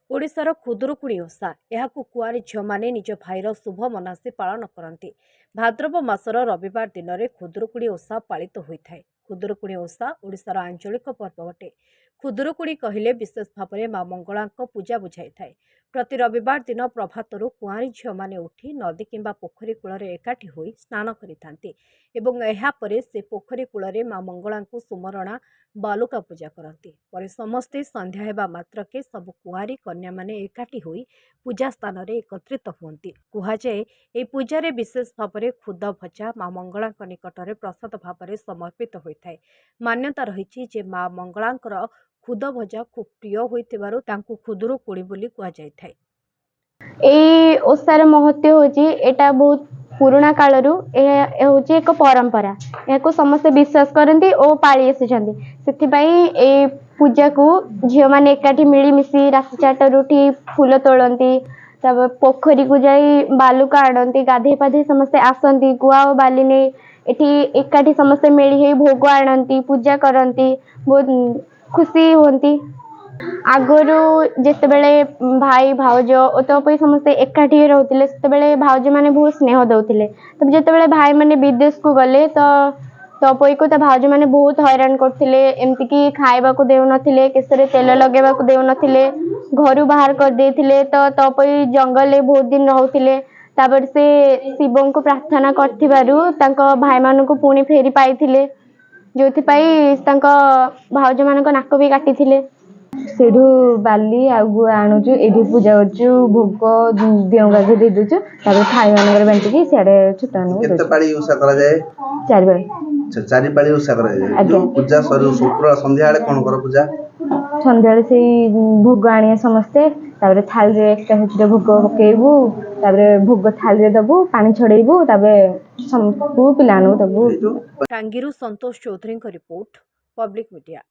ओडिशार खुदुरुकुणी ओषा एहाकु कुआरी झील निज भाईर शुभ मनासी पालन करती। भाद्रव मासर रविवार दिन में खुदुरुकुणी ओषा पालित होता है। खुदुरुकुणी ओषा ओडिशार आंचलिक पर्व अटे। खुदुरुकुणी कहले विशेष भाव में माँ मंगला पूजा बुझाई थाए। प्रति रविवार दिन प्रभातरू कुआरी झील उठी नदी किंबा पोखरी कूल एकाठी होई स्नान करिथांती एवं एहापरे से पोखरी कूल माँ मंगला सुमरणा बालुका पूजा करती। पर समस्ते संध्या हेबा मात्रके सब कुआरी कन्या माने एकाठी होई पूजा स्थान रे एकत्रित हुअन्ति। कुहाଯାଏ ए पूजारे विशेष भाव में खुद भजा माँ मंगला निकटरे प्रसाद भाव में समर्पित होता है। मान्यता रही जे माँ मंगलांकर खुद भजा खूब प्रिय होइतिबारु तांकु खुदुरुकुणी बोली कुहा जायथाय। ए ओसार महत्व होची एटा बहुत पुराना कालरू होची एक परंपरा। याको समस्त विश्वास करती और पाली आसी से पूजा को झील मैंने एकाठी मिलमिशि राति 4 उठी फूल तोड़ती पोखरी को जाई बालुका आनती गाधे पाधे समस्ते आसती गुआ और बाली ने एठी एकाठी समस्ते मिली भोग आनती पूजा करती बहुत खुशी होती। आगरू जितेबले भाई भाउज तपई समस्ते एकाठी रोते से भाउज मैंने बहुत स्नेह दौले। तब जितेबले भाई मैंने विदेश को गले तो तपई को भाउज मैंने बहुत हैरान करते एमती खावा को देना केसरे तेल लगेवा को देना घर बाहर कर देते। तो तपई जंगल बहुत दिन रोते से शिव को प्रार्थना कर भाई मान को पुणी फेरी पाई जो भाउज मान नाक भी काटी सेठू बाली आगु आणुचु एठी पूजा करछु भोग दियंगा के दे देछु तारे थाई मानकर बांटिकी सियाडे छुटानु केते पाळी उषा करा जाय 4 बार चारि पाळी उषा करा जाय। जो पूजा सर शुक्र संध्या आले कोन कर पूजा संध्या आले से भोग आनिया समस्ते तारे थाली रे एकटा हेतरे भोग पकेबू तारे भोग थाली रे दबू पानी छडेबू ताबे सबको पिलानु दबू। टांगीरू संतोष चौधरी का रिपोर्ट पब्लिक मीडिया।